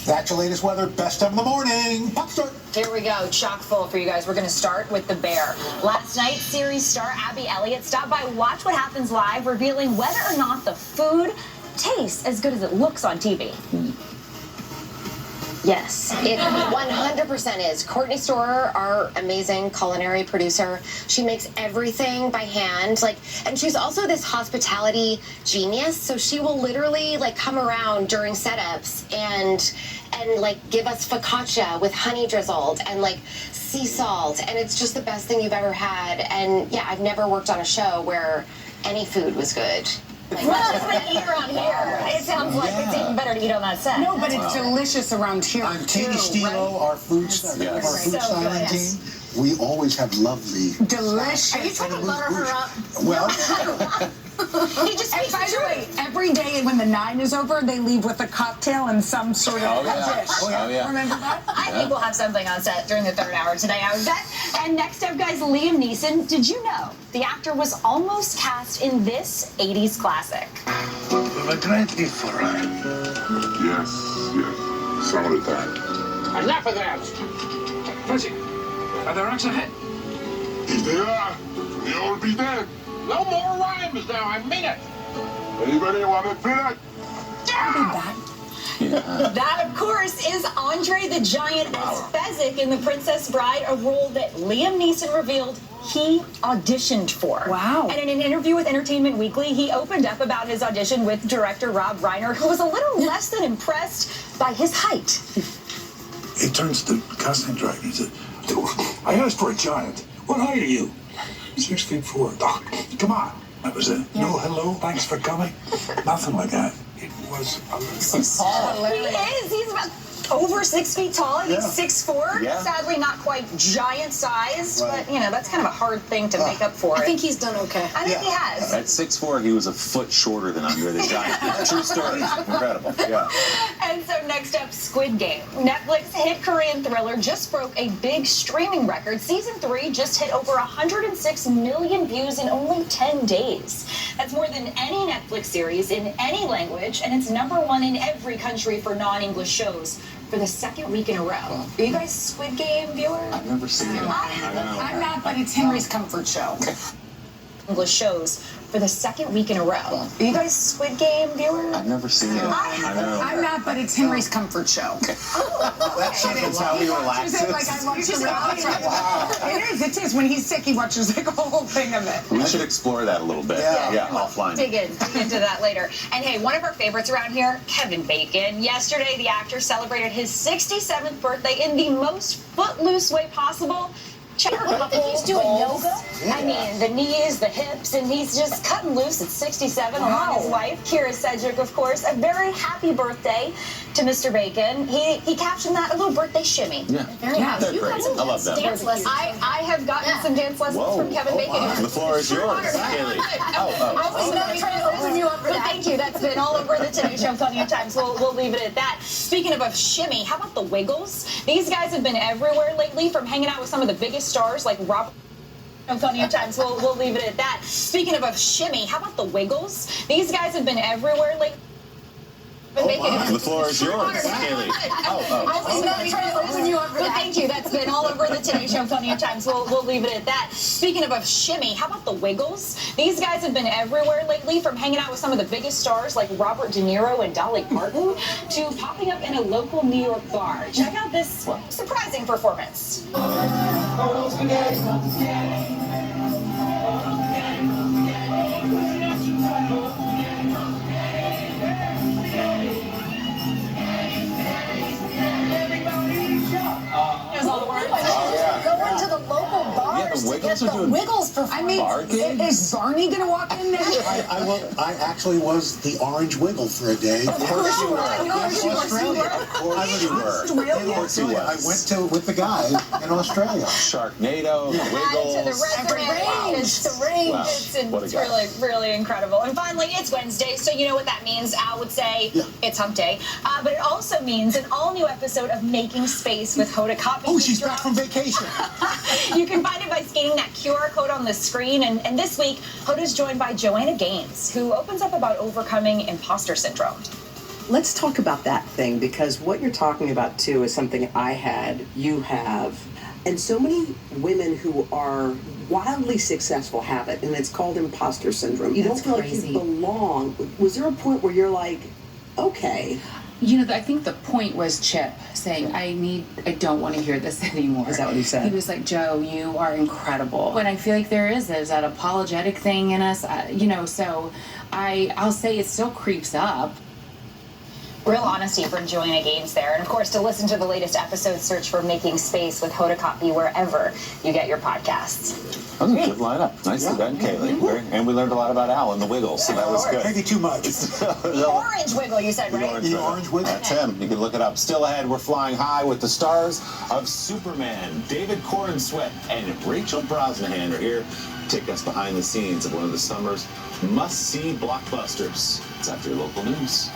That's your latest weather, best of the morning. Pop start. Here we go, chock full for you guys. We're going to start with the bear. Last night, series star Abby Elliott stopped by Watch What Happens Live, revealing whether or not the food tastes as good as it looks on TV. Yes, it 100% is. Courtney Storer, our amazing culinary producer, she makes everything by hand. And she's also this hospitality genius. So she will literally come around during setups and give us focaccia with honey drizzled and sea salt, and it's just the best thing you've ever had. And yeah, I've never worked on a show where any food was good. Well, it's like eat around here. It sounds like it's even better to eat on that set. No, but it's delicious around here. I'm Katie Stilo, right? our food styling team. We always have lovely. Delicious. Are you trying to butter her up? Well, He just and by the way, every day when the 9 is over, they leave with a cocktail and some sort of dish. Oh, yeah. Remember that? I think we'll have something on set during the third hour today, I would bet. And next up, guys, Liam Neeson. Did you know the actor was almost cast in this 80s classic? We're greatly for her. Yes. Some of the time. Enough of that. Fuzzy, are there rocks ahead? If they are, they all be dead. No more rhymes now, I mean it. Anybody want to feel it? That, of course, is Andre the Giant as Fezzik in The Princess Bride, a role that Liam Neeson revealed he auditioned for. Wow. And in an interview with Entertainment Weekly, he opened up about his audition with director Rob Reiner, who was a little less than impressed by his height. He turns to the casting director and said, I asked for a giant. What height are you? 6'4". Oh, come on. That was it. No hello, thanks for coming. Nothing like that. It was He is. He's about over 6 feet tall. I think 6'4". Yeah. Sadly, not quite giant size, but that's kind of a hard thing to make up for. I think he's done okay. I think he has. At 6'4", he was a foot shorter than Andre the Giant. True story. Incredible. Yeah. And so next up, Squid Game. Netflix hit Korean thriller just broke a big streaming record. Season 3 just hit over 106 million views in only 10 days. That's more than any Netflix series in any language, and it's #1 in every country for non-English shows for the second week in a row. Are you guys Squid Game viewers? I've never seen it. I'm not, but it's Henry's comfort show. English shows for the second week in a row. Are you guys Squid Game viewers? I've never seen it. I'm not, but it's Henry's comfort show. That's how we relax. It is. When he's sick, he watches a whole thing of it. We should explore that a little bit. Yeah, offline. Dig into that later. And hey, one of our favorites around here, Kevin Bacon. Yesterday, the actor celebrated his 67th birthday in the most footloose way possible. Check out a couple he's doing goals. yoga? I mean, the knees, the hips, and he's just cutting loose at 67 along his wife, Kira Sedgwick, of course. A very happy birthday to Mr. Bacon. He captioned that a little birthday shimmy. Yeah, Very nice. they're great. I love them. Dance lessons. I have gotten some dance lessons from Kevin Bacon. The floor is yours, Kaylee. I was not trying to open you up for that. Thank you. That's been all over the Today Show plenty of times. We'll leave it at that. Speaking of a shimmy, how about the Wiggles? These guys have been everywhere lately, from hanging out with some of the biggest stars like Robert. Plenty of times. We'll leave it at that. Speaking of a shimmy, how about the Wiggles? These guys have been everywhere lately. The floor is yours, Kaylee. I was not trying to open you up for that. Thank you. That's been all over the Today Show plenty of times. We'll leave it at that. Speaking of a shimmy, how about the Wiggles? These guys have been everywhere lately, from hanging out with some of the biggest stars like Robert De Niro and Dolly Parton to popping up in a local New York bar. Check out this surprising performance. Go into the local bars to get the Wiggles performance. I mean, is Barney going to walk in there? I actually was the orange wiggle for a day. Of course you were. Of course you were. I went with the guy in Australia. Sharknado, the Wiggles. To the resume. It's the range. Wow. It's really, really incredible. And finally, it's Wednesday, so you know what that means. Al would say it's hump day. But it also means an all-new episode of Making Space with Hoda Kotb. Oh, she's back from vacation. You can find it by scanning that QR code on the screen. And this week, Hoda's joined by Joanna Gaines, who opens up about overcoming imposter syndrome. Let's talk about that thing, because what you're talking about too is something I had, you have, and so many women who are wildly successful have it, and it's called imposter syndrome. You don't feel like you belong. Was there a point where you're like, okay? You know, I think the point was Chip saying, I don't want to hear this anymore. Is that what he said? He was like, Joe, you are incredible. But I feel like there's that apologetic thing in us, you know, so I'll say it still creeps up. Real honesty from Joanna Gaines there. And of course, to listen to the latest episode, search for Making Space with Hoda Kotb wherever you get your podcasts. That was a good lineup. Nicely done, Kaylee. And we learned a lot about Al and the Wiggles, so that was good. Maybe too much. The orange wiggle, you said, right? The orange wiggle. That's him. You can look it up. Still ahead, we're flying high with the stars of Superman. David Corenswet and Rachel Brosnahan are here to take us behind the scenes of one of the summer's must-see blockbusters. It's after your local news.